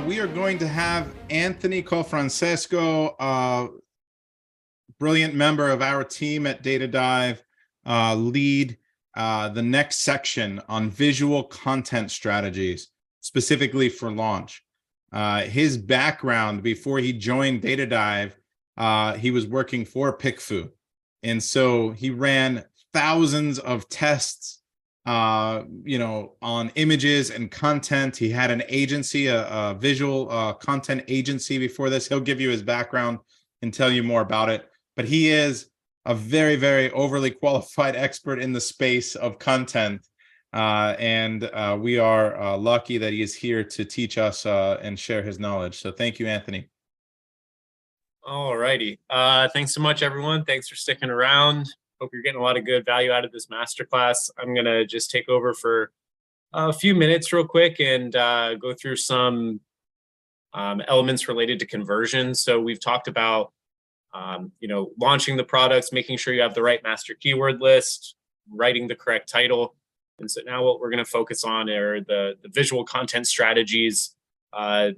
we are going to have Anthony Cofrancesco, brilliant member of our team at DataDive, lead the next section on visual content strategies, specifically for launch. His background before he joined DataDive, he was working for PickFu. And so he ran thousands of tests on images and content. He had an agency, a visual content agency before this. He'll give you his background and tell you more about it. But he is a very, very overly qualified expert in the space of content. And we are lucky that he is here to teach us and share his knowledge. So thank you, Anthony. All righty. Thanks so much, everyone. Thanks for sticking around. Hope you're getting a lot of good value out of this masterclass. I'm going to just take over for a few minutes real quick and go through some elements related to conversion. So we've talked about, launching the products, making sure you have the right master keyword list, writing the correct title. And so now what we're going to focus on are the visual content strategies that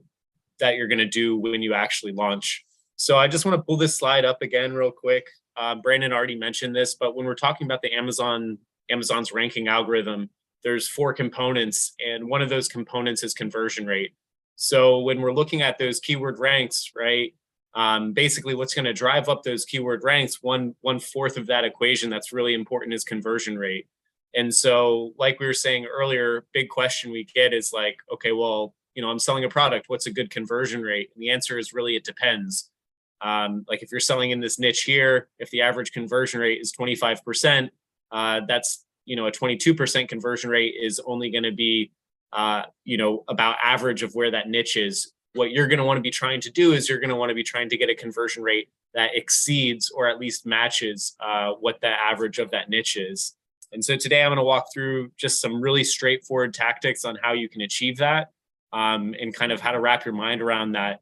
you're going to do when you actually launch. So I just want to pull this slide up again real quick. Brandon already mentioned this, but when we're talking about the Amazon's ranking algorithm, there's 4 components, and one of those components is conversion rate. So when we're looking at those keyword ranks, right, basically what's going to drive up those keyword ranks, one fourth of that equation that's really important is conversion rate. And so, like we were saying earlier, big question we get is like, okay, well, I'm selling a product. What's a good conversion rate? And the answer is really, it depends. Like if you're selling in this niche here, if the average conversion rate is 25%, that's, a 22% conversion rate is only going to be, about average of where that niche is. What you're going to want to be trying to do is you're going to want to be trying to get a conversion rate that exceeds or at least matches what the average of that niche is. And so today I'm going to walk through just some really straightforward tactics on how you can achieve that and kind of how to wrap your mind around that.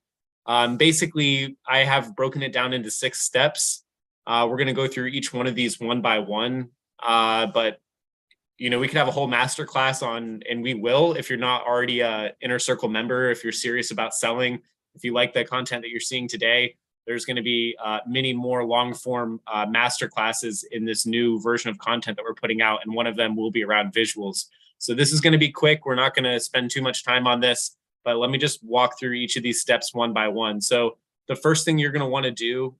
Basically, I have broken it down into 6 steps. We're going to go through each one of these one by one. But, we could have a whole masterclass on, and we will, if you're not already a Inner Circle member, if you're serious about selling, if you like the content that you're seeing today, there's going to be many more long form masterclasses in this new version of content that we're putting out. And one of them will be around visuals. So this is going to be quick. We're not going to spend too much time on this. But let me just walk through each of these steps one by one. So the first thing you're going to want to do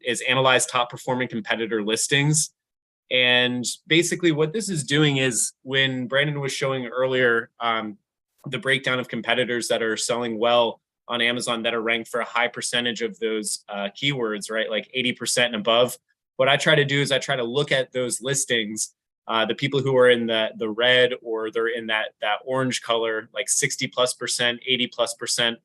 is analyze top performing competitor listings. And basically what this is doing is, when Brandon was showing earlier the breakdown of competitors that are selling well on Amazon that are ranked for a high percentage of those keywords, right? Like 80% and above. What I try to do is I try to look at those listings, the people who are in the red, or they're in that orange color, like 60+%, 80+%,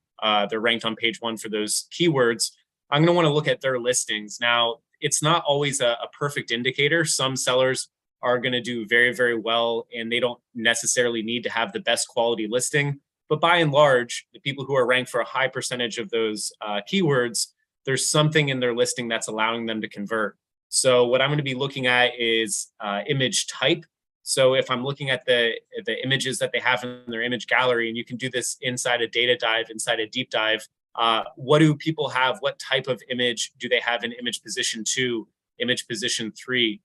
they're ranked on page 1 for those keywords. I'm going to want to look at their listings. Now, it's not always a perfect indicator. Some sellers are going to do very, very well, and they don't necessarily need to have the best quality listing. But by and large, the people who are ranked for a high percentage of those keywords, there's something in their listing that's allowing them to convert. So what I'm going to be looking at is image type. So if I'm looking at the images that they have in their image gallery, and you can do this inside a DataDive, inside a deep dive, what do people have? What type of image do they have in image position 2, image position 3?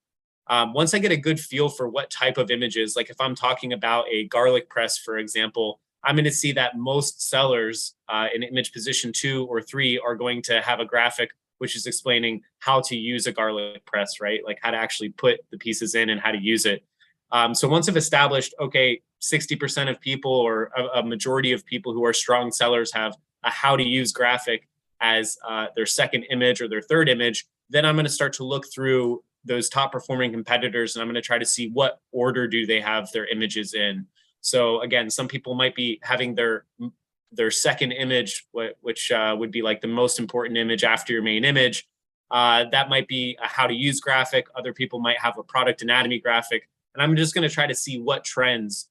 Once I get a good feel for what type of images, like if I'm talking about a garlic press, for example, I'm going to see that most sellers in image position 2 or 3 are going to have a graphic which is explaining how to use a garlic press, right? Like how to actually put the pieces in and how to use it. So once I've established, okay, 60% of people, or a majority of people who are strong sellers, have a how to use graphic as their second image or their third image, then I'm going to start to look through those top performing competitors, and I'm going to try to see what order do they have their images in. So again, some people might be having their second image, which would be like the most important image after your main image. That might be a how to use graphic. Other people might have a product anatomy graphic. And I'm just going to try to see what trends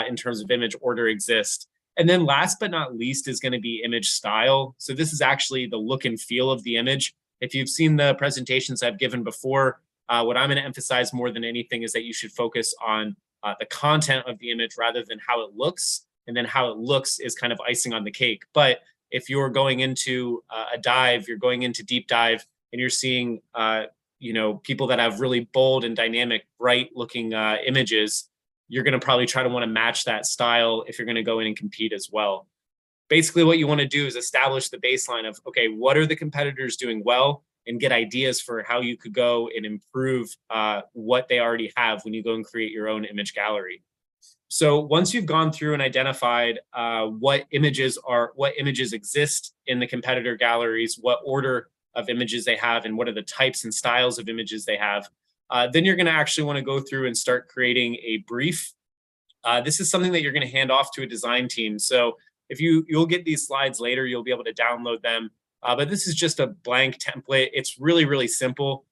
in terms of image order exist. And then last but not least is going to be image style. So this is actually the look and feel of the image. If you've seen the presentations I've given before, what I'm going to emphasize more than anything is that you should focus on the content of the image rather than how it looks. and then how it looks is kind of icing on the cake. But if you're going into a dive, you're going into deep dive, and you're seeing people that have really bold and dynamic, bright looking images, you're going to probably try to want to match that style if you're going to go in and compete as well. Basically, what you want to do is establish the baseline of, okay, what are the competitors doing well, and get ideas for how you could go and improve what they already have when you go and create your own image gallery. So once you've gone through and identified what images exist in the competitor galleries, what order of images they have, and what are the types and styles of images they have, then you're going to actually want to go through and start creating a brief. This is something that you're going to hand off to a design team. So if you'll get these slides later, you'll be able to download them. But this is just a blank template. It's really, really simple.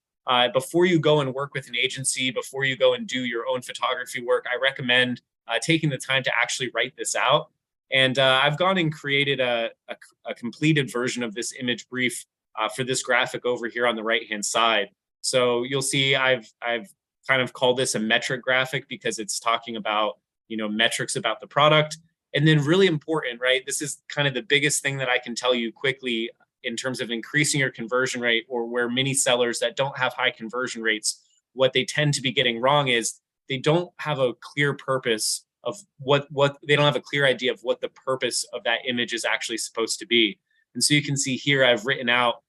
Before you go and work with an agency, before you go and do your own photography work, I recommend taking the time to actually write this out. And I've gone and created a completed version of this image brief for this graphic over here on the right-hand side. So you'll see I've kind of called this a metric graphic because it's talking about, metrics about the product. And then really important, right? This is kind of the biggest thing that I can tell you quickly in terms of increasing your conversion rate, or where many sellers that don't have high conversion rates, what they tend to be getting wrong is they don't have a clear purpose of what they don't have a clear idea of what the purpose of that image is actually supposed to be. And so you can see here, I've written out,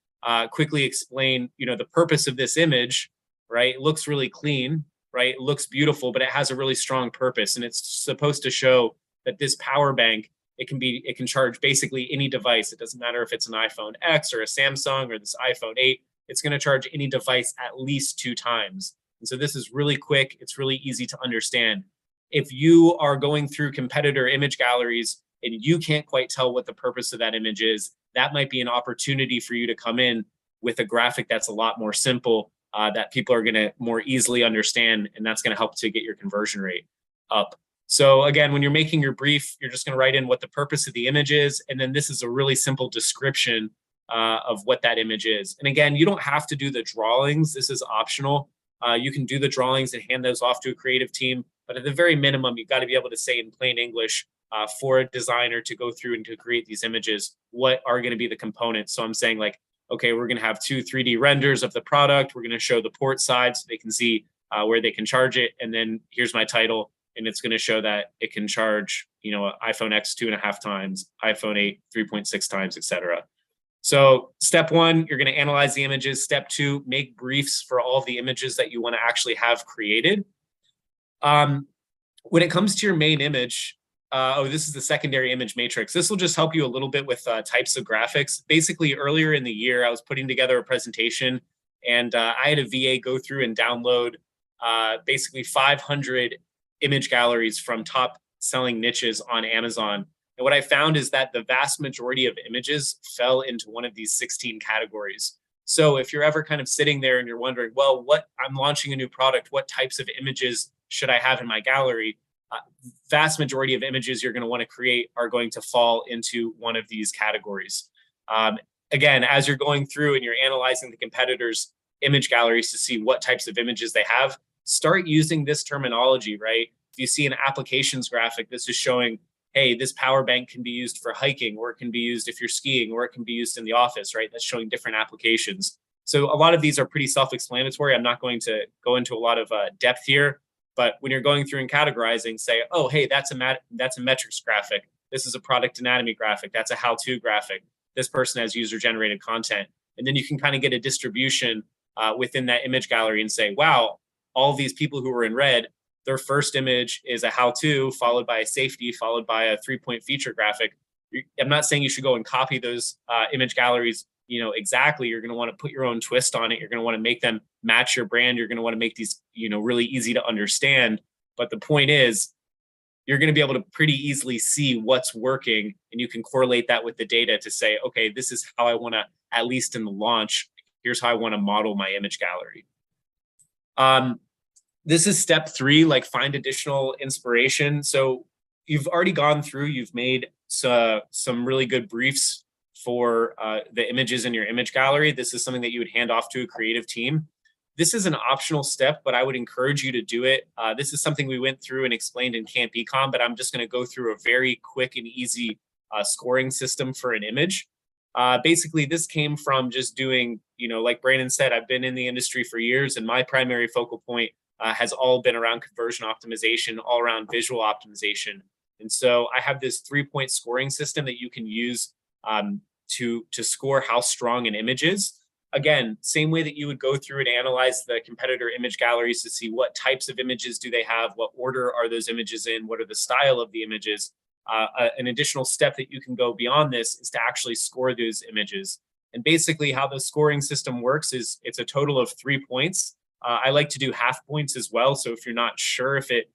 quickly explain, the purpose of this image, right? It looks really clean, right? It looks beautiful, but it has a really strong purpose. And it's supposed to show that this power bank, it can charge basically any device. It doesn't matter if it's an iPhone X or a Samsung or this iPhone 8, it's going to charge any device at least 2 times. And so this is really quick. It's really easy to understand. If you are going through competitor image galleries and you can't quite tell what the purpose of that image is, that might be an opportunity for you to come in with a graphic that's a lot more simple, that people are going to more easily understand, and that's going to help to get your conversion rate up. So again, when you're making your brief, you're just going to write in what the purpose of the image is, and then this is a really simple description of what that image is. And again, you don't have to do the drawings. This is optional. You can do the drawings and hand those off to a creative team, but at the very minimum, you've got to be able to say in plain English for a designer to go through and to create these images, what are going to be the components. So I'm saying like, okay, we're going to have 2 3D renders of the product. We're going to show the port side so they can see where they can charge it. And then here's my title. And it's going to show that it can charge, iPhone X 2.5 times, iPhone 8 3.6 times, etc. So step 1, you're going to analyze the images. Step 2, make briefs for all of the images that you want to actually have created. When it comes to your main image, this is the secondary image matrix. This will just help you a little bit with types of graphics. Basically, earlier in the year, I was putting together a presentation, and I had a VA go through and download basically 500 image galleries from top selling niches on Amazon. And what I found is that the vast majority of images fell into one of these 16 categories. So if you're ever kind of sitting there and you're wondering, well, I'm launching a new product, what types of images should I have in my gallery? Vast majority of images you're going to want to create are going to fall into one of these categories. Again, as you're going through and you're analyzing the competitors' image galleries to see what types of images they have, start using this terminology, right? If you see an applications graphic, this is showing, hey, this power bank can be used for hiking, or it can be used if you're skiing, or it can be used in the office, right? That's showing different applications. So a lot of these are pretty self-explanatory. I'm not going to go into a lot of depth here, but when you're going through and categorizing, say, oh, hey, that's a metrics graphic. This is a product anatomy graphic. That's a how-to graphic. This person has user-generated content. And then you can kind of get a distribution within that image gallery and say, wow, all these people who were in red, their first image is a how-to, followed by a safety, followed by a 3-point feature graphic. I'm not saying you should go and copy those image galleries, exactly. You're going to want to put your own twist on it. You're going to want to make them match your brand. You're going to want to make these, really easy to understand. But the point is, you're going to be able to pretty easily see what's working, and you can correlate that with the data to say, okay, this is how I want to, at least in the launch, here's how I want to model my image gallery. This is step 3, like find additional inspiration. So you've already gone through, you've made some really good briefs for the images in your image gallery. This is something that you would hand off to a creative team. This is an optional step, but I would encourage you to do it. This is something we went through and explained in Camp Econ, but I'm just going to go through a very quick and easy scoring system for an image. Basically, this came from just doing, like Brandon said, I've been in the industry for years, and my primary focal point has all been around conversion optimization, all around visual optimization. And so I have this 3-point scoring system that you can use to score how strong an image is. Again, same way that you would go through and analyze the competitor image galleries to see what types of images do they have, what order are those images in, what are the style of the images. An additional step that you can go beyond this is to actually score those images. And basically how the scoring system works is it's a total of 3 points. I like to do half points as well. So if you're not sure if it,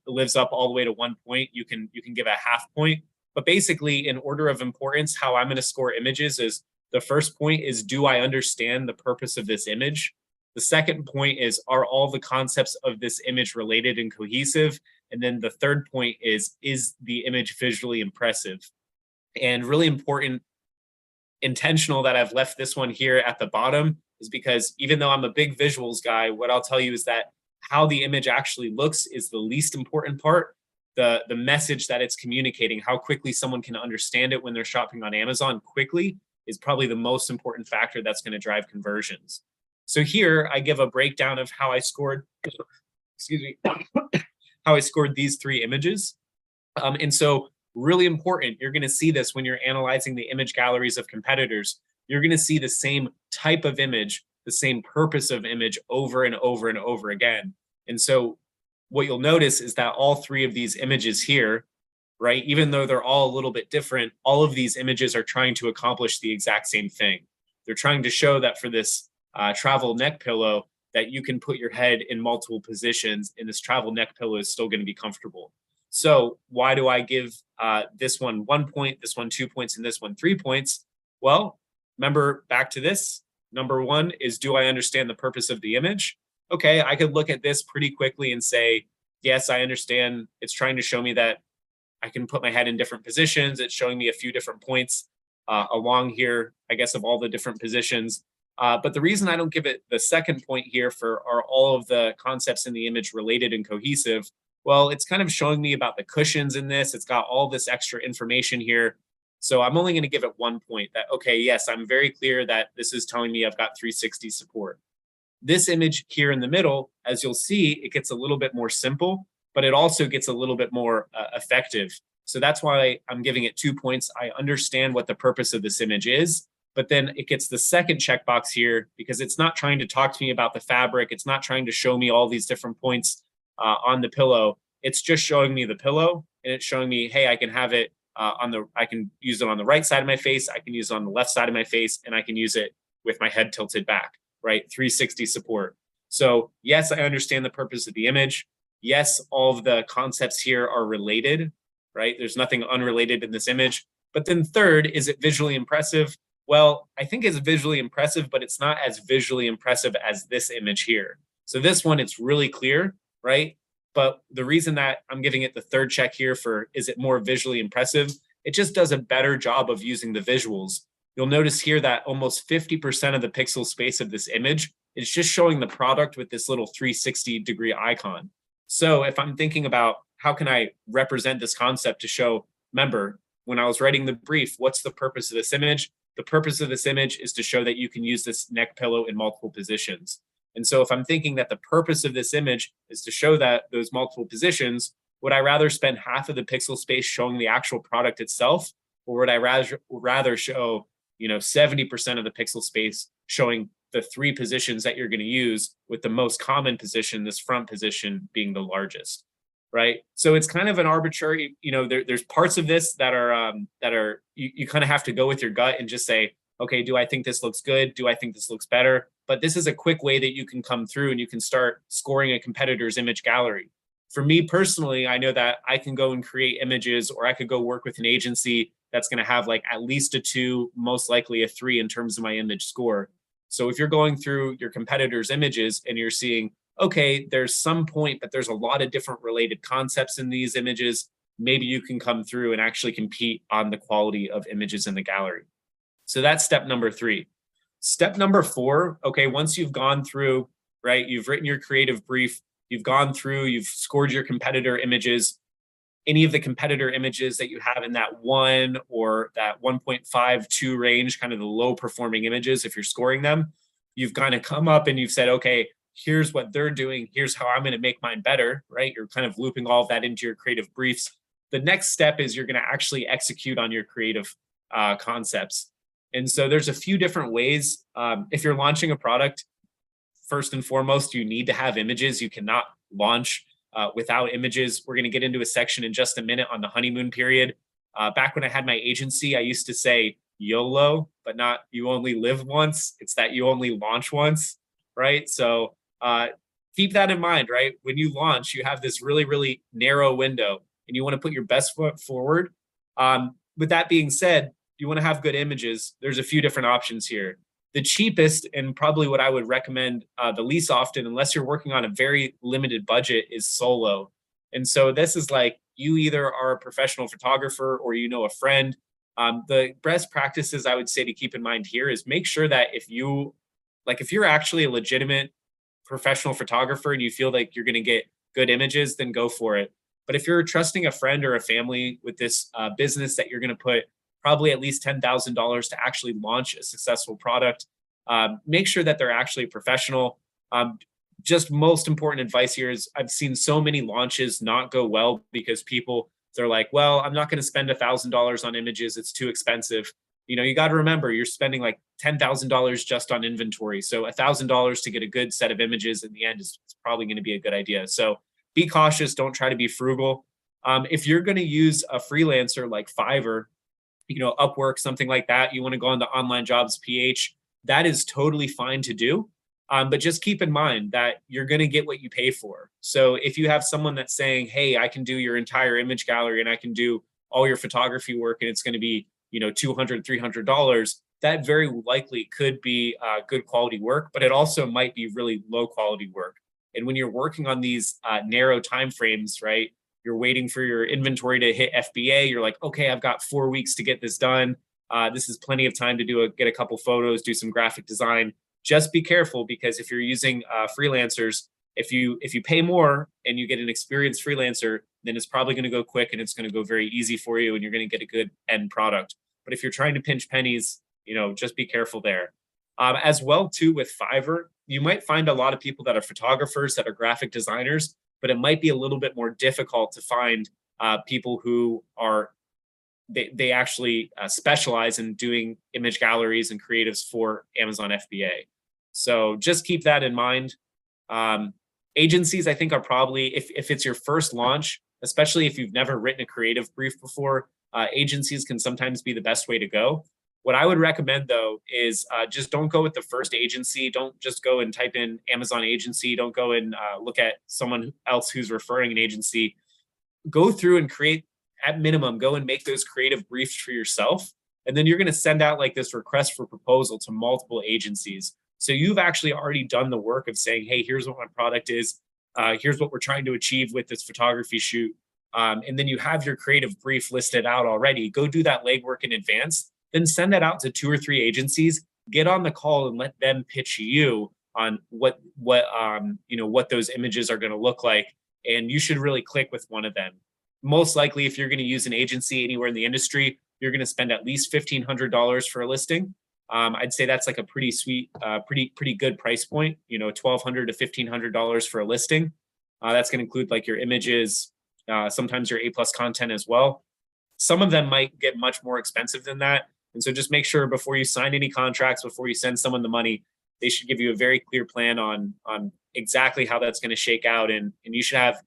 lives up all the way to 1 point, you can give a half point. But basically, in order of importance, how I'm going to score images is the first point is, do I understand the purpose of this image? The second point is, are all the concepts of this image related and cohesive? And then the third point is the image visually impressive? And really important, intentional that I've left this one here at the bottom is because even though I'm a big visuals guy, what I'll tell you is that how the image actually looks is the least important part. The message that it's communicating, how quickly someone can understand it when they're shopping on Amazon quickly, is probably the most important factor that's going to drive conversions. So here I give a breakdown of how I scored, excuse me, how I scored these 3 images. And so really important, you're going to see this when you're analyzing the image galleries of competitors. You're going to see the same type of image, the same purpose of image over and over and over again. And so what you'll notice is that all 3 of these images here, right, even though they're all a little bit different, all of these images are trying to accomplish the exact same thing. They're trying to show that for this travel neck pillow, that you can put your head in multiple positions and this travel neck pillow is still going to be comfortable. So why do I give this one 1 point, this one 2 points, and this one 3 points? Well, remember back to this. Number 1 is, do I understand the purpose of the image? Okay, I could look at this pretty quickly and say, yes, I understand. It's trying to show me that I can put my head in different positions. It's showing me a few different points along here, I guess, of all the different positions. But the reason I don't give it the second point here for are all of the concepts in the image related and cohesive, well, it's kind of showing me about the cushions in this. It's got all this extra information here. So I'm only going to give it 1 point that, okay, yes, I'm very clear that this is telling me I've got 360 support. This image here in the middle, as you'll see, it gets a little bit more simple, but it also gets a little bit more effective. So that's why I'm giving it 2 points. I understand what the purpose of this image is, but then it gets the second checkbox here because it's not trying to talk to me about the fabric. It's not trying to show me all these different points on the pillow. It's just showing me the pillow, and it's showing me, hey, I can have it I can use it on the right side of my face. I can use it on the left side of my face, and I can use it with my head tilted back, right? 360 support. So yes, I understand the purpose of the image. Yes, all of the concepts here are related, right? There's nothing unrelated in this image. But then third, is it visually impressive? Well, I think it's visually impressive, but it's not as visually impressive as this image here. So this one, it's really clear, right? But the reason that I'm giving it the third check here for, is it more visually impressive? It just does a better job of using the visuals. You'll notice here that almost 50% of the pixel space of this image is just showing the product with this little 360-degree icon. So if I'm thinking about how can I represent this concept to show, remember, when I was writing the brief, what's the purpose of this image? The purpose of this image is to show that you can use this neck pillow in multiple positions. And so if I'm thinking that the purpose of this image is to show that those multiple positions, would I rather spend half of the pixel space showing the actual product itself? Or would I rather show, 70% of the pixel space showing the 3 positions that you're going to use, with the most common position, this front position, being the largest, right? So it's kind of an arbitrary, there's parts of this that are you kind of have to go with your gut and just say, okay, do I think this looks good? Do I think this looks better? But this is a quick way that you can come through and you can start scoring a competitor's image gallery. For me personally, I know that I can go and create images, or I could go work with an agency that's going to have like at least a 2, most likely a 3 in terms of my image score. So if you're going through your competitors' images and you're seeing, okay, there's some point, but there's a lot of different related concepts in these images, maybe you can come through and actually compete on the quality of images in the gallery. So that's step number 3. Step number 4, okay, once you've gone through right? You've written your creative brief, you've gone through, you've scored your competitor images, any of the competitor images that you have in that 1 or that 1.52 range, kind of the low performing images, if you're scoring them, you've kind of come up and you've said, okay, here's what they're doing, here's how I'm going to make mine better, right? You're kind of looping all of that into your creative briefs. The next step is you're going to actually execute on your creative concepts. And so there's a few different ways. If you're launching a product, first and foremost, you need to have images. You cannot launch without images. We're going to get into a section in just a minute on the honeymoon period. Back when I had my agency, I used to say YOLO, but not you only live once. It's that you only launch once, right? So keep that in mind, right? When you launch, you have this really, really narrow window and you want to put your best foot forward. With that being said, you want to have good images. There's a few different options here. The cheapest and probably what I would recommend the least often, unless you're working on a very limited budget, is solo. And so this is like you either are a professional photographer or you know a friend. The best practices I would say to keep in mind here is make sure that if you're actually a legitimate professional photographer and you feel like you're going to get good images, then go for it. But if you're trusting a friend or a family with this business that you're going to put probably at least $10,000 to actually launch a successful product, make sure that they're actually professional. Just most important advice here is I've seen so many launches not go well because they're like, well, I'm not going to spend $1,000 on images. It's too expensive. You got to remember you're spending like $10,000 just on inventory. So $1,000 to get a good set of images in the end is probably going to be a good idea. So be cautious. Don't try to be frugal. If you're going to use a freelancer like Fiverr, Upwork, something like that, you want to go on the Online Jobs PH, that is totally fine to do. But just keep in mind that you're going to get what you pay for. So if you have someone that's saying, hey, I can do your entire image gallery and I can do all your photography work and it's going to be, $200, $300, that very likely could be good quality work, but it also might be really low quality work. And when you're working on these narrow timeframes, right, you're waiting for your inventory to hit FBA. You're like, okay, I've got 4 weeks to get this done. This is plenty of time to get a couple photos, do some graphic design. Just be careful because if you're using freelancers, if you pay more and you get an experienced freelancer, then it's probably going to go quick and it's going to go very easy for you and you're going to get a good end product. But if you're trying to pinch pennies, just be careful there. As well, too, with Fiverr, you might find a lot of people that are photographers, that are graphic designers, but it might be a little bit more difficult to find people who they actually specialize in doing image galleries and creatives for Amazon FBA. So just keep that in mind. Agencies, I think, are probably, if it's your first launch, especially if you've never written a creative brief before, agencies can sometimes be the best way to go. What I would recommend, though, is just don't go with the first agency. Don't just go and type in Amazon agency. Don't go and look at someone else who's referring an agency. Go through and create, at minimum, go and make those creative briefs for yourself. And then you're going to send out like this request for proposal to multiple agencies. So you've actually already done the work of saying, hey, here's what my product is. Here's what we're trying to achieve with this photography shoot. And then you have your creative brief listed out already. Go do that legwork in advance. Then send that out to 2 or 3 agencies, get on the call and let them pitch you on what those images are going to look like. And you should really click with one of them. Most likely, if you're going to use an agency anywhere in the industry, you're going to spend at least $1,500 for a listing. I'd say that's like a pretty sweet, pretty good price point, $1,200 to $1,500 for a listing. That's going to include like your images, sometimes your A+ content as well. Some of them might get much more expensive than that. And so just make sure before you sign any contracts, before you send someone the money, they should give you a very clear plan on exactly how that's going to shake out. And you should have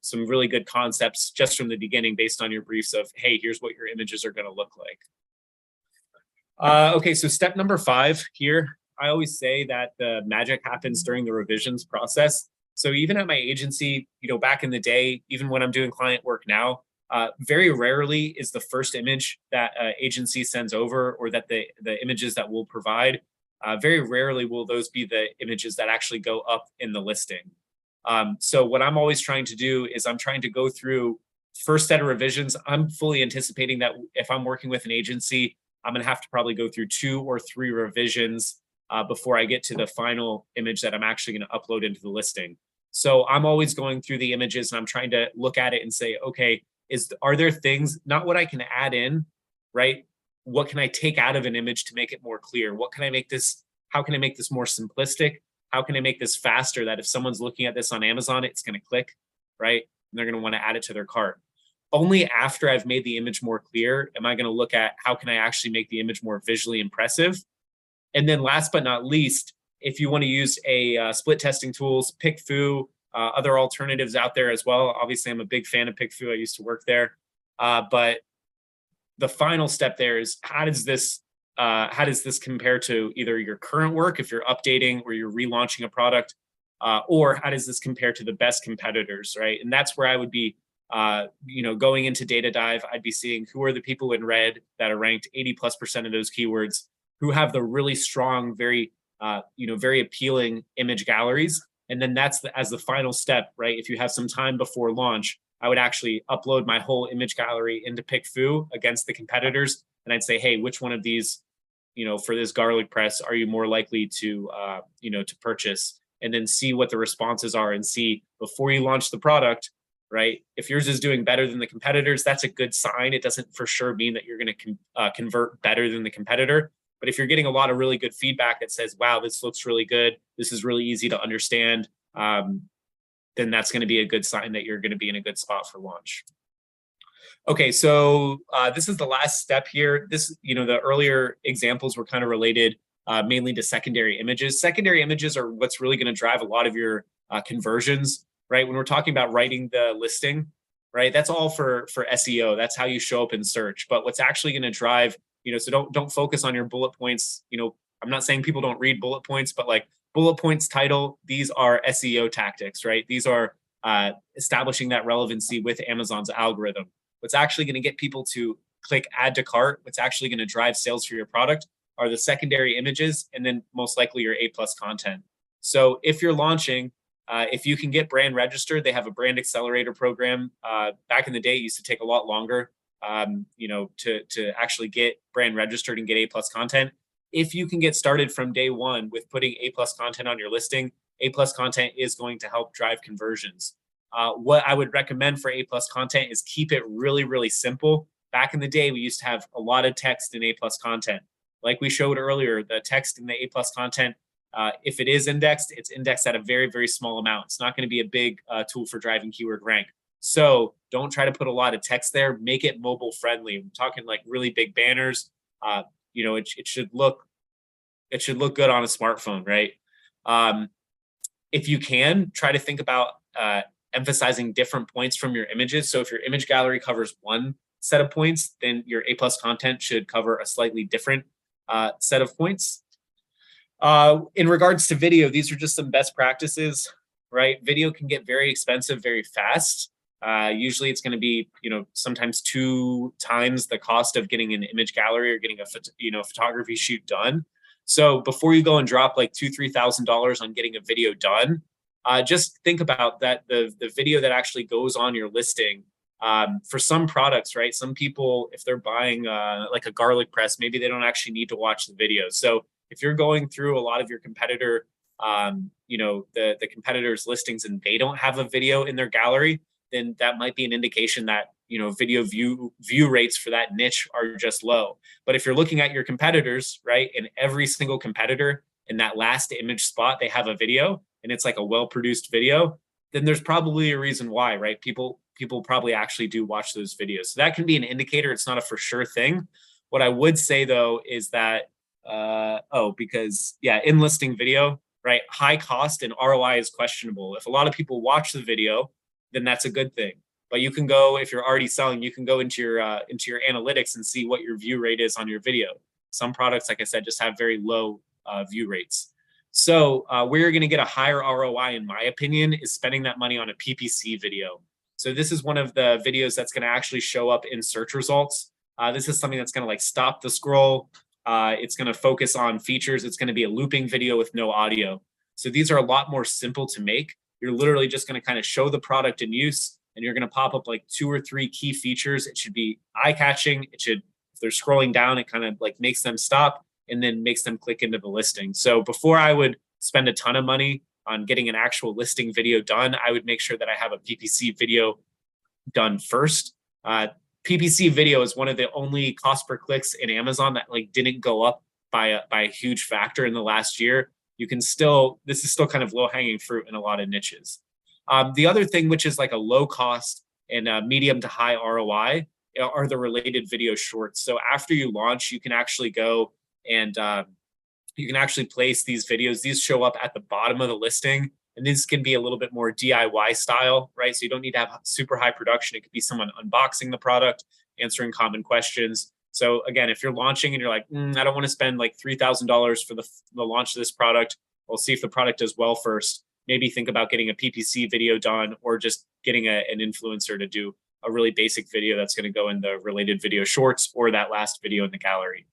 some really good concepts just from the beginning based on your briefs of, hey, here's what your images are going to look like. Okay, so step number 5 here, I always say that the magic happens during the revisions process. So even at my agency, back in the day, even when I'm doing client work now, very rarely is the first image that agency sends over or that the images that we'll provide, very rarely will those be the images that actually go up in the listing. So what I'm always trying to do is I'm trying to go through first set of revisions. I'm fully anticipating that if I'm working with an agency, I'm going to have to probably go through 2 or 3 revisions before I get to the final image that I'm actually going to upload into the listing. So I'm always going through the images and I'm trying to look at it and say, okay, are there things, not what I can add in, right? What can I take out of an image to make it more clear? What can I make this, how can I make this more simplistic? How can I make this faster that if someone's looking at this on Amazon, it's going to click, right? And they're going to want to add it to their cart. Only after I've made the image more clear am I going to look at how can I actually make the image more visually impressive. And then last but not least, if you want to use a split testing tools, PickFu, other alternatives out there as well. Obviously, I'm a big fan of PickFu. I used to work there. But the final step there is how does this compare to either your current work if you're updating or you're relaunching a product, or how does this compare to the best competitors, right? And that's where I would be, going into Data Dive. I'd be seeing who are the people in red that are ranked 80+% of those keywords, who have the really strong, very appealing image galleries. And then that's as the final step, right? If you have some time before launch, I would actually upload my whole image gallery into PickFu against the competitors. And I'd say, hey, which one of these, for this garlic press, are you more likely to purchase? And then see what the responses are and see before you launch the product, right? If yours is doing better than the competitors, that's a good sign. It doesn't for sure mean that you're going to convert better than the competitor. But if you're getting a lot of really good feedback that says, wow, this looks really good, this is really easy to understand, then that's going to be a good sign that you're going to be in a good spot for launch. Okay, so this is the last step here. The earlier examples were kind of related mainly to secondary images. Secondary images are what's really going to drive a lot of your conversions, right? When we're talking about writing the listing, right? That's all for SEO. That's how you show up in search. But what's actually going to drive, so don't focus on your bullet points. I'm not saying people don't read bullet points, but like bullet points, title, these are SEO tactics, right? These are establishing that relevancy with Amazon's algorithm. What's actually going to get people to click add to cart, what's actually going to drive sales for your product are the secondary images, and then most likely your A+ content. So if you're launching, if you can get brand registered, they have a brand accelerator program. Back in the day, it used to take a lot longer, to actually get brand registered and get A+ content. If you can get started from day one with putting A+ content on your listing, A+ content is going to help drive conversions. What I would recommend for A+ content is keep it really, really simple. Back in the day, we used to have a lot of text in A+ content. Like we showed earlier, the text in the A+ content, if it is indexed, it's indexed at a very, very small amount. It's not going to be a big tool for driving keyword rank. So don't try to put a lot of text there. Make it mobile friendly. I'm talking like really big banners. It should look good on a smartphone, right? If you can, try to think about emphasizing different points from your images. So if your image gallery covers one set of points, then your A+ content should cover a slightly different set of points. In regards to video, these are just some best practices, right? Video can get very expensive very fast. Usually it's going to be, sometimes 2 times the cost of getting an image gallery or getting a photography shoot done. So before you go and drop like $2,000-$3,000 on getting a video done, just think about that the video that actually goes on your listing. For some products, right? Some people, if they're buying like a garlic press, maybe they don't actually need to watch the video. So if you're going through a lot of your competitor, the competitors' listings and they don't have a video in their gallery, then that might be an indication that video view rates for that niche are just low. But if you're looking at your competitors, right, and every single competitor in that last image spot, they have a video and it's like a well-produced video, then there's probably a reason why, right? People probably actually do watch those videos. So that can be an indicator. It's not a for sure thing. What I would say though is that, in listing video, right, high cost and ROI is questionable. If a lot of people watch the video, then that's a good thing. But you can go, if you're already selling, you can go into your analytics and see what your view rate is on your video. Some products, like I said, just have very low view rates. So where you're going to get a higher ROI, in my opinion, is spending that money on a PPC video. So this is one of the videos that's going to actually show up in search results. This is something that's going to like stop the scroll. It's going to focus on features. It's going to be a looping video with no audio. So these are a lot more simple to make. You're literally just going to kind of show the product in use, and you're going to pop up like 2 or 3 key features. It should be eye-catching. It should, if they're scrolling down, it kind of like makes them stop. and then makes them click into the listing. So before I would spend a ton of money on getting an actual listing video done, I would make sure that I have a PPC video done first. PPC video is one of the only cost per clicks in Amazon that like didn't go up by a huge factor in the last year. You can still, this is still kind of low hanging fruit in a lot of niches. The other thing, which is like a low cost and a medium to high ROI, are the related video shorts. So after you launch, you can actually go and you can actually place these videos. These show up at the bottom of the listing, and these can be a little bit more DIY style, right? So you don't need to have super high production. It could be someone unboxing the product, answering common questions. So again, if you're launching and you're like, I don't want to spend like $3,000 for the launch of this product, we'll see if the product does well first. Maybe think about getting a PPC video done, or just getting an influencer to do a really basic video that's going to go in the related video shorts or that last video in the gallery.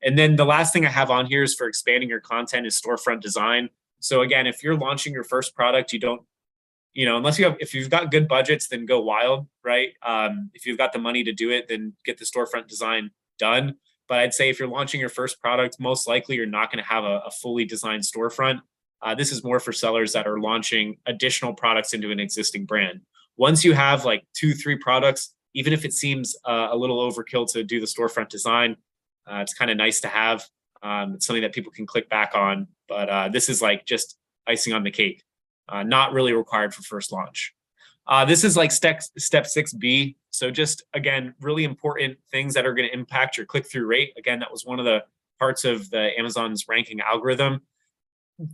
And then the last thing I have on here is for expanding your content is storefront design. So again, if you're launching your first product, you don't, unless if you've got good budgets, then go wild, right? If you've got the money to do it, then get the storefront design done. But I'd say if you're launching your first product, most likely you're not going to have a fully designed storefront. This is more for sellers that are launching additional products into an existing brand. Once you have like 2-3 products, even if it seems a little overkill to do the storefront design, it's kind of nice to have. It's something that people can click back on, but this is like just icing on the cake, not really required for first launch. This is like step 6B. So just, again, really important things that are going to impact your click-through rate. Again, that was one of the parts of the Amazon's ranking algorithm.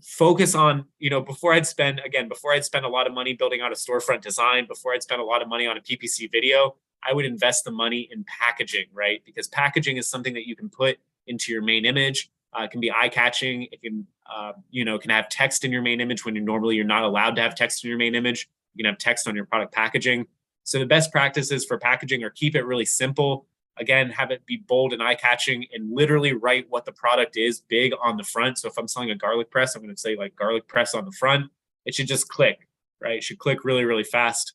Focus on, before I'd spend a lot of money building out a storefront design, before I'd spend a lot of money on a PPC video, I would invest the money in packaging, right? Because packaging is something that you can put into your main image. It can be eye-catching. It can, can have text in your main image when you're not allowed to have text in your main image. You can have text on your product packaging. So the best practices for packaging are keep it really simple. Again, have it be bold and eye-catching, and literally write what the product is big on the front. So if I'm selling a garlic press, I'm going to say like garlic press on the front. It should just click, right? It should click really, really fast.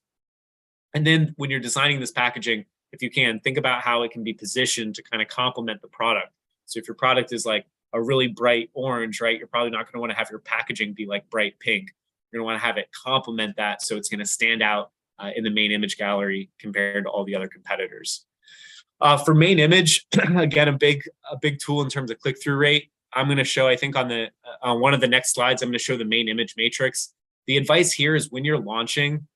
And then when you're designing this packaging, if you can, think about how it can be positioned to kind of complement the product. So if your product is like a really bright orange, right, you're probably not going to want to have your packaging be like bright pink. You're going to want to have it complement that, so it's going to stand out in the main image gallery compared to all the other competitors. For main image, again, a big tool in terms of click-through rate. I'm going to show, I think on one of the next slides, I'm going to show the main image matrix. The advice here is when you're launching,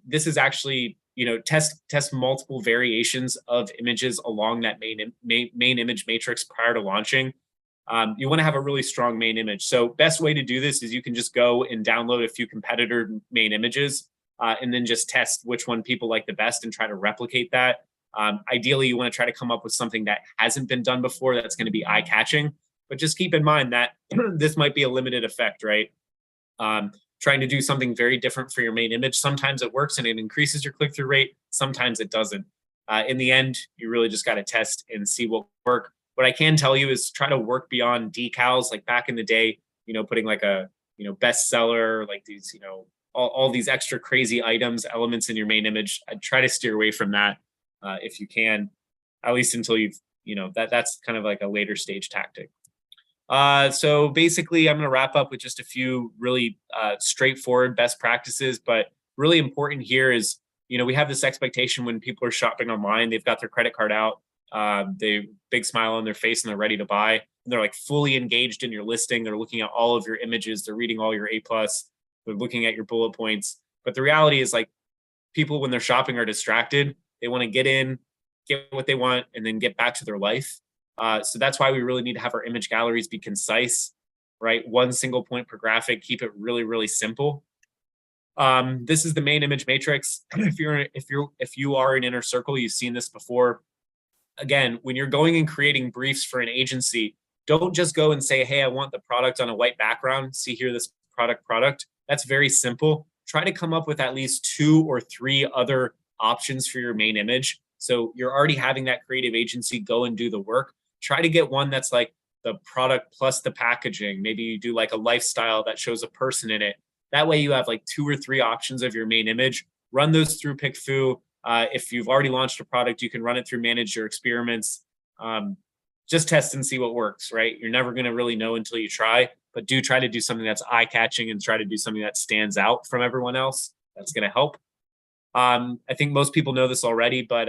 this is actually, test multiple variations of images along that main image matrix prior to launching. You want to have a really strong main image. So best way to do this is you can just go and download a few competitor main images and then just test which one people like the best and try to replicate that. Ideally, you want to try to come up with something that hasn't been done before that's going to be eye-catching. But just keep in mind that this might be a limited effect, right? Trying to do something very different for your main image. Sometimes it works and it increases your click-through rate. Sometimes it doesn't. In the end, you really just got to test and see what works. What I can tell you is try to work beyond decals. Like back in the day, putting like a, bestseller, like these, all these extra crazy elements in your main image. I'd try to steer away from that. If you can, at least until you've, that's kind of like a later stage tactic. So basically, I'm going to wrap up with just a few really straightforward best practices, but really important here is, we have this expectation when people are shopping online, they've got their credit card out, they big smile on their face and they're ready to buy. And they're like fully engaged in your listing. They're looking at all of your images. They're reading all your A+. They're looking at your bullet points. But the reality is, like, people when they're shopping are distracted. They want to get in, get what they want, and then get back to their life. So that's why we really need to have our image galleries be concise, right? One single point per graphic, keep it really, really simple. This is the main image matrix. If you are in Inner Circle, you've seen this before. Again, when you're going and creating briefs for an agency, don't just go and say, hey, I want the product on a white background. See here, this product. That's very simple. Try to come up with at least 2 or 3 other options for your main image. So you're already having that creative agency go and do the work. Try to get one that's like the product plus the packaging. Maybe you do like a lifestyle that shows a person in it. That way you have like 2 or 3 options of your main image. Run those through PickFu. If you've already launched a product, you can run it through Manage Your Experiments. just test and see what works, right? You're never going to really know until you try, but do try to do something that's eye-catching and try to do something that stands out from everyone else. That's going to help. I think most people know this already, but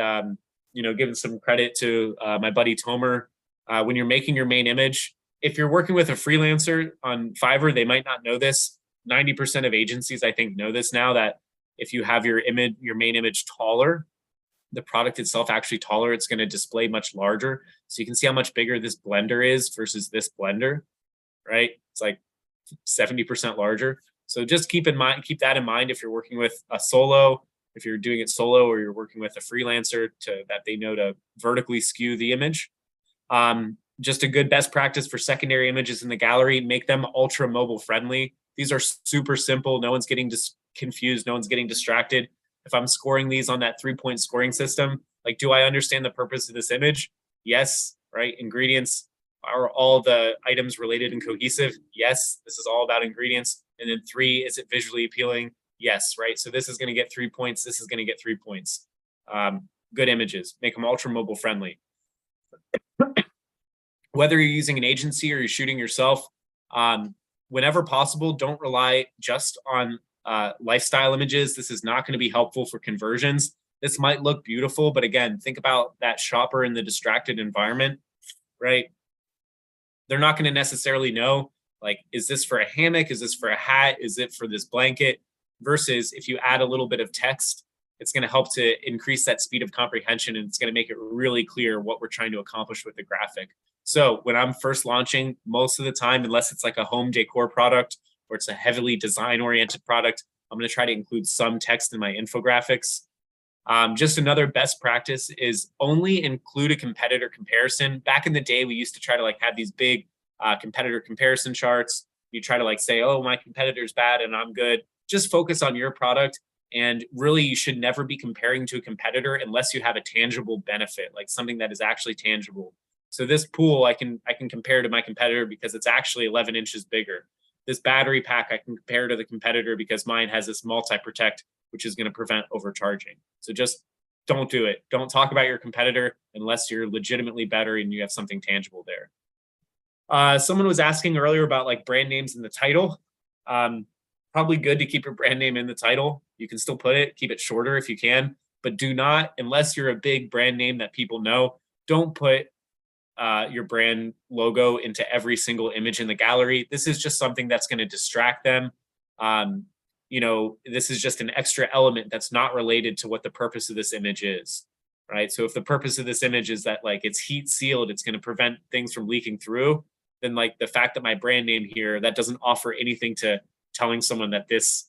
giving some credit to my buddy Tomer, when you're making your main image, if you're working with a freelancer on Fiverr, they might not know this. 90% of agencies, I think, know this now, that if you have your main image taller, the product itself actually taller, it's going to display much larger. So you can see how much bigger this blender is versus this blender, right? It's like 70% larger. So just keep that in mind if you're working with a solo, if you're doing it solo, or you're working with a freelancer, that they know to vertically skew the image. Just a good best practice for secondary images in the gallery, make them ultra mobile friendly. These are super simple. No one's getting confused. No one's getting distracted. If I'm scoring these on that 3-point scoring system, like, do I understand the purpose of this image? Yes, right? Ingredients, are all the items related and cohesive? Yes, this is all about ingredients. And then 3, is it visually appealing? Yes, right? So this is going to get 3 points. This is going to get 3 points. Good images, make them ultra mobile friendly. Whether you're using an agency or you're shooting yourself, whenever possible, don't rely just on lifestyle images. This is not going to be helpful for conversions. This might look beautiful, but again, think about that shopper in the distracted environment, right? They're not going to necessarily know, like, is this for a hammock? Is this for a hat? Is it for this blanket? Versus if you add a little bit of text, it's going to help to increase that speed of comprehension, and it's going to make it really clear what we're trying to accomplish with the graphic. So when I'm first launching, most of the time, unless it's like a home decor product or it's a heavily design-oriented product, I'm going to try to include some text in my infographics. Just another best practice is only include a competitor comparison. Back in the day, we used to try to like have these big competitor comparison charts. You try to like say, oh, my competitor's bad and I'm good. Just focus on your product. And really, you should never be comparing to a competitor unless you have a tangible benefit, like something that is actually tangible. So this pool, I can compare to my competitor because it's actually 11 inches bigger. This battery pack, I can compare to the competitor because mine has this multi-protect, which is going to prevent overcharging. So just don't do it. Don't talk about your competitor unless you're legitimately better and you have something tangible there. Someone was asking earlier about like brand names in the title. Probably good to keep your brand name in the title. You can still put it, keep it shorter if you can, but do not, unless you're a big brand name that people know, don't put your brand logo into every single image in the gallery. This is just something that's going to distract them. This is just an extra element that's not related to what the purpose of this image is, right? So if the purpose of this image is that like it's heat sealed, it's going to prevent things from leaking through, then like the fact that my brand name here, that doesn't offer anything to telling someone that this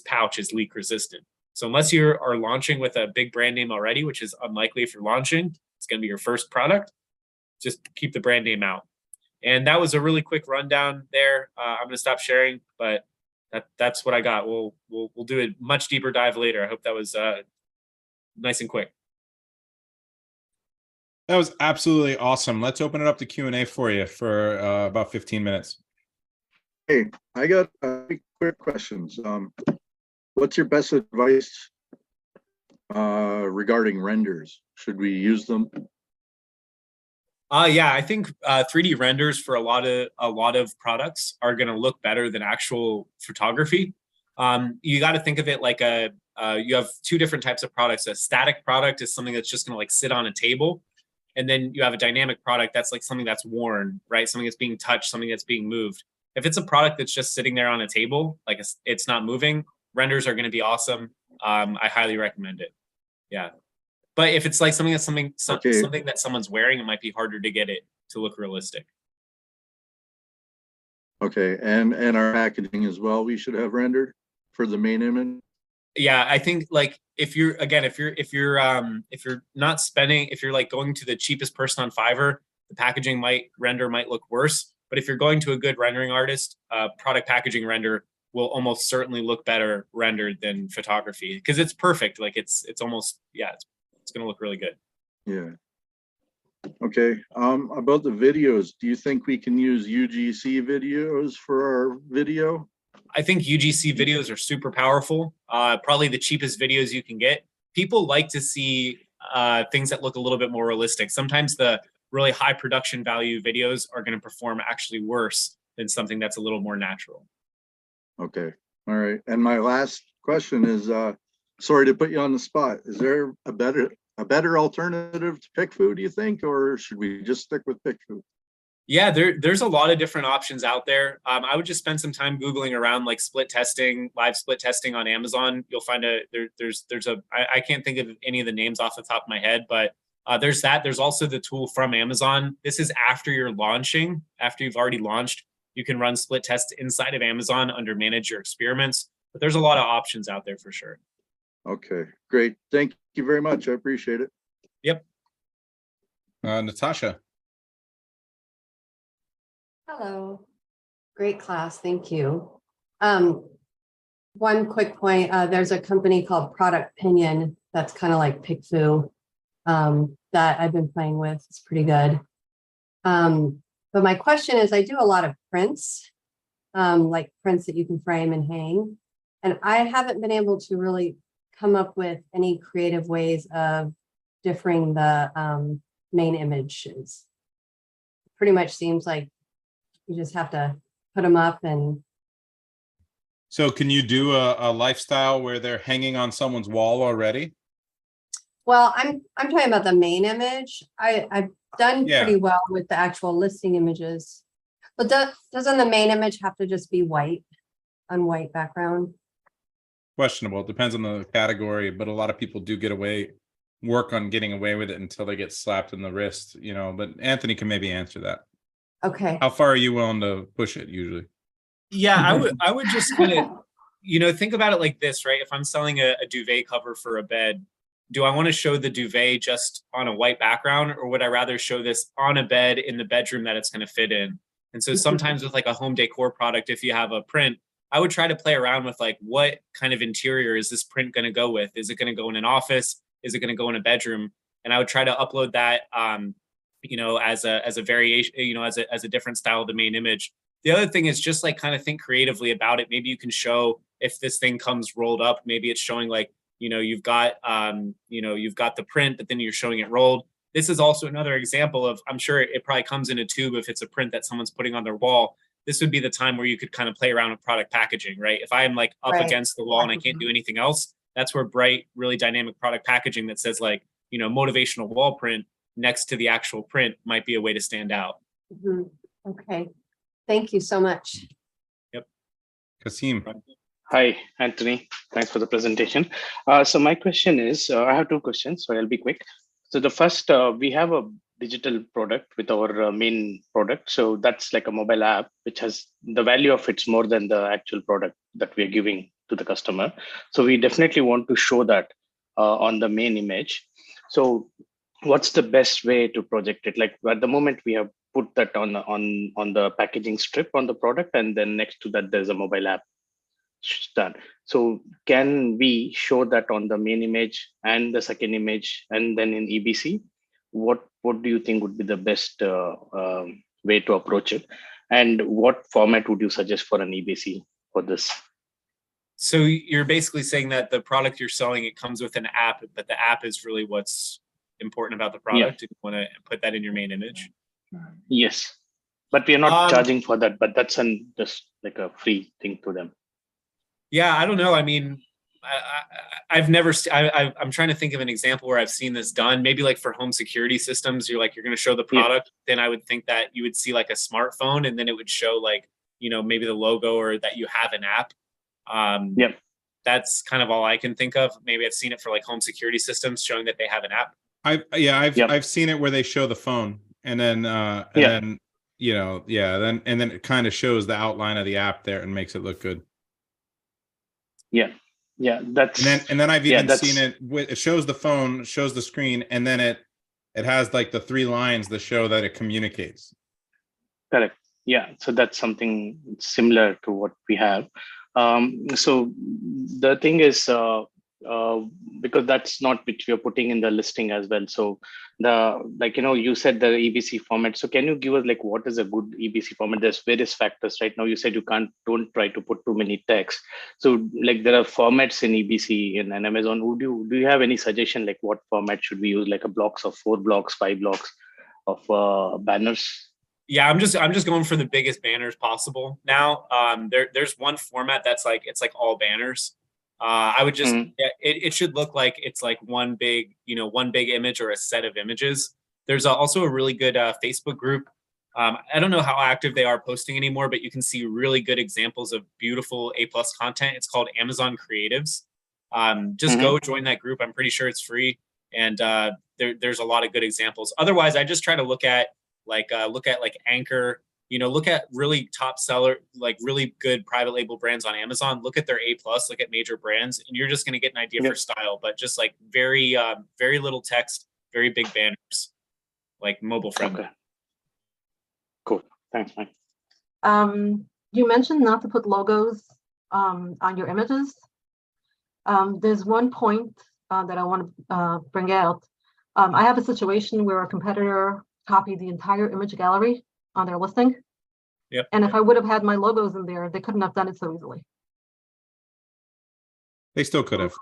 pouch is leak resistant. So unless you are launching with a big brand name already, which is unlikely if you're launching, it's going to be your first product, just keep the brand name out. And that was a really quick rundown there. I'm going to stop sharing, but that's what I got. We'll do a much deeper dive later. I hope that was nice and quick. That was absolutely awesome. Let's open it up to Q&A for you for about 15 minutes. Hey, I got quick questions. What's your best advice regarding renders? Should we use them? Yeah, I think 3D renders for a lot of products are going to look better than actual photography. You got to think of it like you have two different types of products. A static product is something that's just going to like sit on a table. And then you have a dynamic product that's like something that's worn, right? Something that's being touched, something that's being moved. If it's a product that's just sitting there on a table, like it's not moving, renders are going to be awesome. I highly recommend it. Yeah. But if it's like something that someone's wearing, it might be harder to get it to look realistic. Okay, and our packaging as well, we should have rendered for the main image. Yeah, I think like if you're not spending, if you're like going to the cheapest person on Fiverr, the packaging might look worse. But if you're going to a good rendering artist, product packaging render will almost certainly look better rendered than photography because it's perfect. Like it's almost, yeah, it's going to look really good. Yeah. Okay. About the videos, do you think we can use UGC videos for our video? I think UGC videos are super powerful. Probably the cheapest videos you can get. People like to see things that look a little bit more realistic. Sometimes the really high production value videos are going to perform actually worse than something that's a little more natural. Okay, all right. And my last question is, sorry to put you on the spot. Is there a better alternative to PickFu, do you think, or should we just stick with PickFu? Yeah, there's a lot of different options out there. I would just spend some time Googling around like split testing, live split testing on Amazon. You'll find I can't think of any of the names off the top of my head, but there's that. There's also the tool from Amazon. This is after you're launching, after you've already launched. You can run split tests inside of Amazon under Manage Your Experiments. But there's a lot of options out there for sure. Okay, great. Thank you very much. I appreciate it. Yep. Natasha. Hello. Great class. Thank you. One quick point, there's a company called Product Pinion that's kind of like PickFu that I've been playing with. It's pretty good. But my question is, I do a lot of prints, like prints that you can frame and hang. And I haven't been able to really come up with any creative ways of differing the main images. Pretty much seems like you just have to put them up and. So can you do a lifestyle where they're hanging on someone's wall already? Well, I'm talking about the main image. I've done pretty well with the actual listing images. But doesn't the main image have to just be white on white background? Questionable. It depends on the category, but a lot of people do work on getting away with it until they get slapped in the wrist, you know, but Anthony can maybe answer that. Okay. How far are you willing to push it usually? Yeah, I would just kind of, think about it like this, right? If I'm selling a duvet cover for a bed, do I want to show the duvet just on a white background, or would I rather show this on a bed in the bedroom that it's going to fit in? And so sometimes with like a home decor product, if you have a print, I would try to play around with like, what kind of interior is this print going to go with? Is it going to go in an office? Is it going to go in a bedroom? And I would try to upload that, as a variation, as a different style of the main image. The other thing is just like kind of think creatively about it. Maybe you can show if this thing comes rolled up, maybe it's showing like, you've got the print, but then you're showing it rolled. This is also another example of, I'm sure it probably comes in a tube if it's a print that someone's putting on their wall. This would be the time where you could kind of play around with product packaging, right? If I am like up against the wall and I can't do anything else, that's where bright, really dynamic product packaging that says like, motivational wall print next to the actual print might be a way to stand out. Mm-hmm. Okay. Thank you so much. Yep. Kasim. Hi, Anthony. Thanks for the presentation. So my question is, I have two questions, so I'll be quick. So the first, we have a digital product with our main product. So that's like a mobile app, which has the value of it's more than the actual product that we are giving to the customer. So we definitely want to show that on the main image. So what's the best way to project it? Like at the moment we have put that on the packaging strip on the product, and then next to that there's a mobile app done. So can we show that on the main image and the second image and then in EBC? What do you think would be the best way to approach it? And what format would you suggest for an EBC for this? So you're basically saying that the product you're selling, it comes with an app, but the app is really what's important about the product. Yeah. You want to put that in your main image? Yes, but we are not charging for that, but that's just like a free thing to them. Yeah, I don't know. I mean, I've never, I'm trying to think of an example where I've seen this done. Maybe like for home security systems, you're going to show the product. Yeah. Then I would think that you would see like a smartphone, and then it would show like, maybe the logo or that you have an app. That's kind of all I can think of. Maybe I've seen it for like home security systems showing that they have an app. I've seen it where they show the phone and then then it kind of shows the outline of the app there and makes it look good. Yeah, that's and then I've even seen it it shows the phone, shows the screen, and then it has like the 3 lines that show that it communicates. Correct. Yeah, so that's something similar to what we have. So the thing is, because that's not which we are putting in the listing as well. So you said the EBC format. So can you give us like what is a good EBC format? There's various factors right now. You said don't try to put too many text. So like there are formats in EBC in Amazon. Do you have any suggestion like what format should we use? Like a blocks of 4 blocks, 5 blocks? banners? Yeah, I'm just going for the biggest banners possible now. There's one format that's like it's like all banners. I would just yeah, it should look like it's like one big image or a set of images. There's also a really good Facebook group. I don't know how active they are posting anymore, but you can see really good examples of beautiful A+ content. It's called Amazon Creatives. Just go join that group. I'm pretty sure it's free, and there's a lot of good examples. Otherwise, I just try to look at like Anchor. Look at really top seller, like really good private label brands on Amazon. Look at their A+, look at major brands, and you're just going to get an idea for style. But just like very little text, very big banners, like mobile friendly. Okay. Cool. Thanks, Mike. You mentioned not to put logos on your images. There's one point that I want to bring out. I have a situation where a competitor copied the entire image gallery on their listing. Yep. And if I would have had my logos in there, they couldn't have done it so easily. They still could have.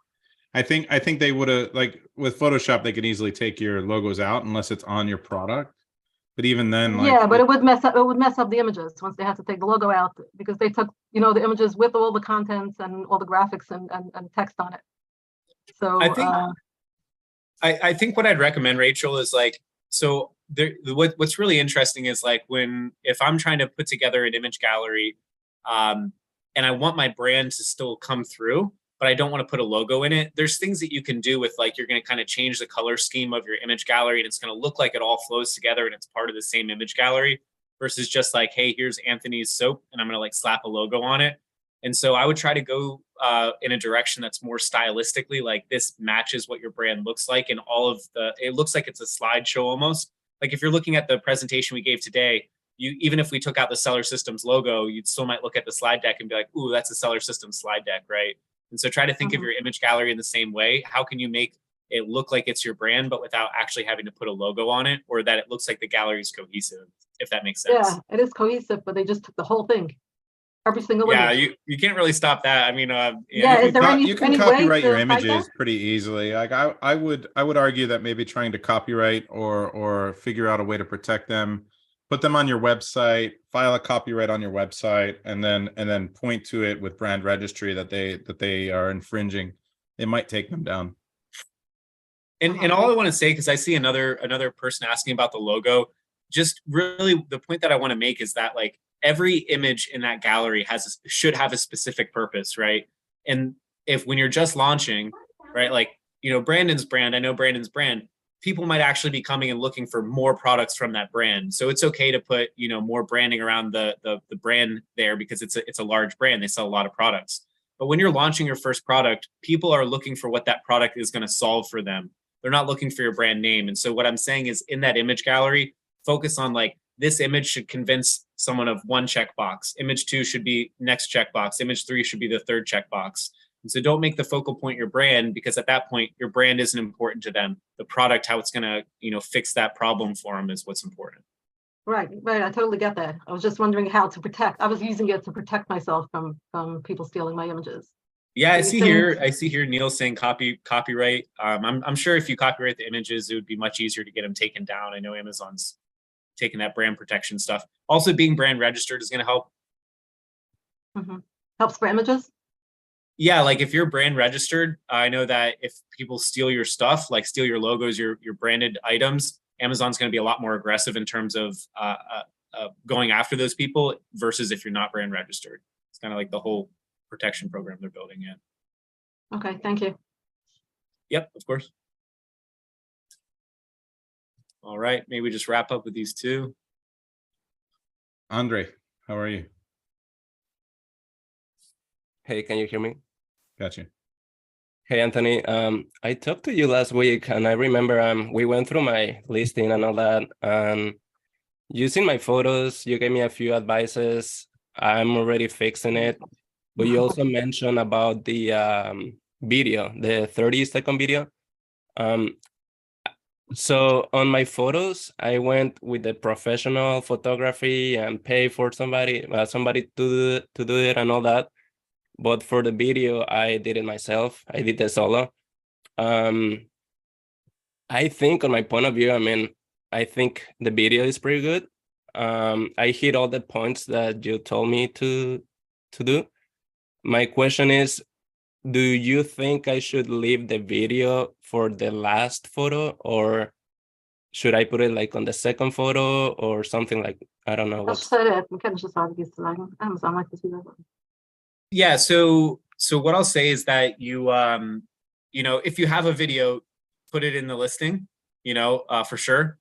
I think they would have, like with Photoshop, they could easily take your logos out unless it's on your product. But even then, like, yeah, but it would mess up the images once they had to take the logo out, because they took, the images with all the contents and all the graphics and text on it. So I think what I'd recommend, Rachel, is like, so what's really interesting is like if I'm trying to put together an image gallery, and I want my brand to still come through, but I don't want to put a logo in it. There's things that you can do with, like, you're going to kind of change the color scheme of your image gallery, and it's going to look like it all flows together and it's part of the same image gallery, versus just like, hey, here's Anthony's soap, and I'm going to like slap a logo on it. And so I would try to go in a direction that's more stylistically like this matches what your brand looks like, and it looks like it's a slideshow almost. Like if you're looking at the presentation we gave today, even if we took out the Seller Systems logo, you'd still might look at the slide deck and be like, ooh, that's a Seller Systems slide deck, right? And so try to think of your image gallery in the same way. How can you make it look like it's your brand, but without actually having to put a logo on it, or that it looks like the gallery is cohesive, if that makes sense? yeah, it is cohesive, but they just took the whole thing, every single Yeah, image. you can't really stop that. I mean, Yeah, is there you can any way copyright to your fight images that? pretty easily. Like I would argue that maybe trying to copyright or figure out a way to protect them, put them on your website, file a copyright on your website, and then point to it with brand registry that they are infringing. It might take them down. And all I want to say, because I see another person asking about the logo, just really the point that I want to make is that like every image in that gallery should have a specific purpose, right? And when you're just launching, right, like, Brandon's brand, I know Brandon's brand, people might actually be coming and looking for more products from that brand. So it's okay to put, more branding around the brand there, because it's a large brand. They sell a lot of products. But when you're launching your first product, people are looking for what that product is going to solve for them. They're not looking for your brand name. And so what I'm saying is, in that image gallery, focus on like, this image should convince someone of one checkbox. Image 2 should be next checkbox. Image 3 should be the third checkbox. And so don't make the focal point your brand, because at that point, your brand isn't important to them. The product, how it's going to, fix that problem for them, is what's important. Right. I totally get that. I was just wondering how to protect. I was using it to protect myself from people stealing my images. Yeah, I see here Neil saying copyright. I'm sure if you copyright the images, it would be much easier to get them taken down. I know Amazon's taking that brand protection stuff. Also, being brand registered is going to help. Helps for images? Yeah, like if you're brand registered, I know that if people steal your stuff, like steal your logos, your branded items, Amazon's going to be a lot more aggressive in terms of going after those people, versus if you're not brand registered. It's kind of like the whole protection program they're building in. Okay, thank you. Yep, of course. All right, maybe we just wrap up with these two. Andre, how are you? Hey, can you hear me? Gotcha. Hey, Anthony. I talked to you last week, and I remember we went through my listing and all that. Using my photos, you gave me a few advices. I'm already fixing it. But you also mentioned about the video, the 30-second video. So on my photos, I went with the professional photography and pay for somebody to do it and all that. But for the video, I did it myself. I did it solo. I think, on my point of view, I mean, I think the video is pretty good. I hit all the points that you told me to do. My question is, do you think I should leave the video for the last photo, or should I put it like on the second photo or something like, I don't know Das what's. stelle man kann sagen, wie zu sagen. Sag mal das wieder. Yeah, so what I'll say is that you you know, if you have a video, put it in the listing, you know, for sure.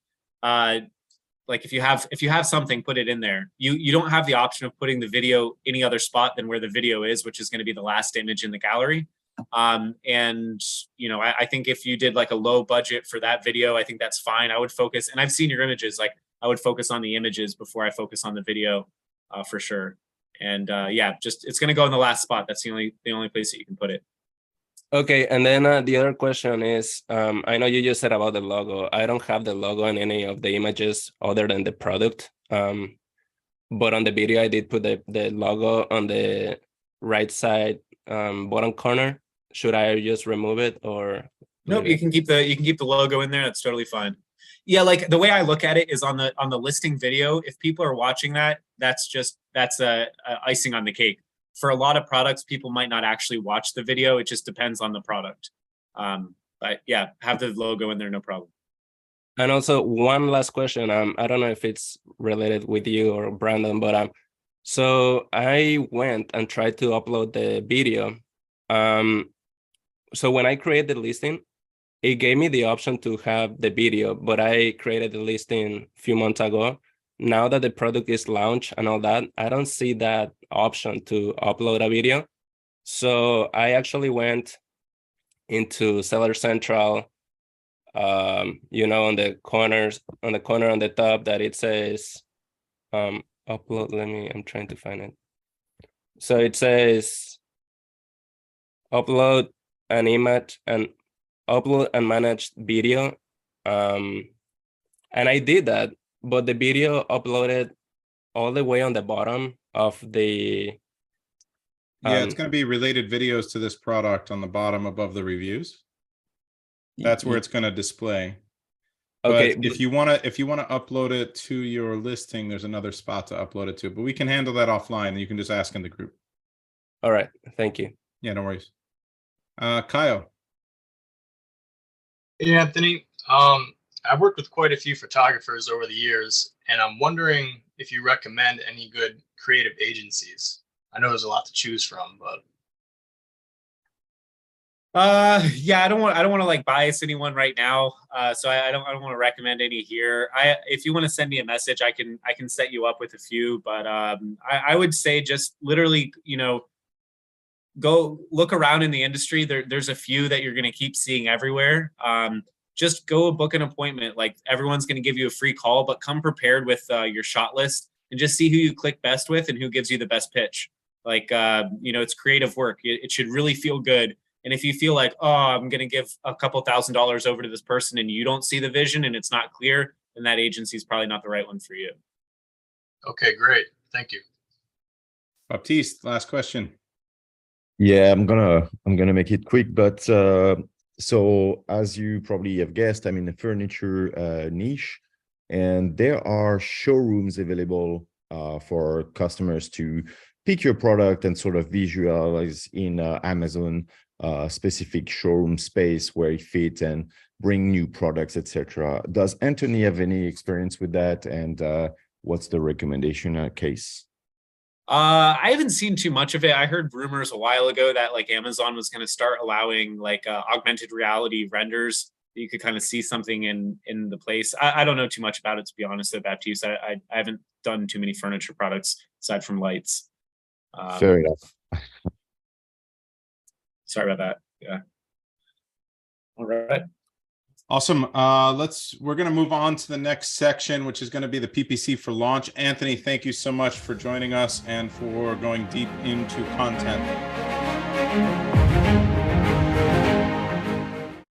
Like if you have something, put it in there. You don't have the option of putting the video any other spot than where the video is, which is going to be the last image in the gallery. And you know, I think if you did like a low budget for that video, I think that's fine. I would focus, and I've seen your images, like I would focus on the images before I focus on the video, for sure. And yeah, just it's going to go in the last spot. That's the only place that you can put it. Okay, and then the other question is, I know you just said about the logo. I don't have the logo in any of the images other than the product. But on the video, I did put the logo on the right side bottom corner. Should I just remove it or? Nope, you can keep the logo in there. That's totally fine. Yeah, like the way I look at it is on the listing video. If people are watching that, that's icing on the cake. For a lot of products, people might not actually watch the video. It just depends on the product. But yeah, have the logo in there, no problem. And also one last question. I don't know if it's related with you or Brandon, but so I went and tried to upload the video. So when I created the listing, it gave me the option to have the video, but I created the listing a few months ago. Now that the product is launched and all that, I don't see that option to upload a video. So I actually went into Seller Central, you know, on the corner on the top that it says upload. I'm trying to find it. So it says upload an image and upload and manage video. And I did that, but the video uploaded all the way on the bottom of the. Yeah, it's going to be related videos to this product on the bottom above the reviews. That's where it's going to display. Okay. But if you want to upload it to your listing, there's another spot to upload it to, but we can handle that offline. You can just ask in the group. All right. Thank you. Yeah, no worries. Kyle. Hey, Anthony. I've worked with quite a few photographers over the years, and I'm wondering if you recommend any good creative agencies. I know there's a lot to choose from, but yeah, I don't want to like bias anyone right now. So I don't want to recommend any here. If you want to send me a message, I can set you up with a few, but I would say just literally, you know, go look around in the industry. There's a few that you're going to keep seeing everywhere. Just go book an appointment. Like everyone's going to give you a free call, but come prepared with your shot list and just see who you click best with and who gives you the best pitch. Like, you know, it's creative work. It should really feel good. And if you feel like, oh, I'm going to give a couple $1,000s over to this person and you don't see the vision and it's not clear, then that agency is probably not the right one for you. okay, great. Thank you. Baptiste, last question. Yeah, I'm gonna make it quick, but so as you probably have guessed, I'm in the furniture niche, and there are showrooms available for customers to pick your product and sort of visualize in Amazon specific showroom space where it fits and bring new products, etc. Does Anthony have any experience with that? And what's the recommendation case? I haven't seen too much of it. I heard rumors a while ago that like Amazon was going to start allowing like augmented reality renders. You could kind of see something in the place. I don't know too much about it, to be honest, though, Baptiste. I haven't done too many furniture products aside from lights. Fair enough. Sorry about that. Yeah. All right. Awesome. We're going to move on to the next section, which is going to be the PPC for launch. Anthony, thank you so much for joining us and for going deep into content.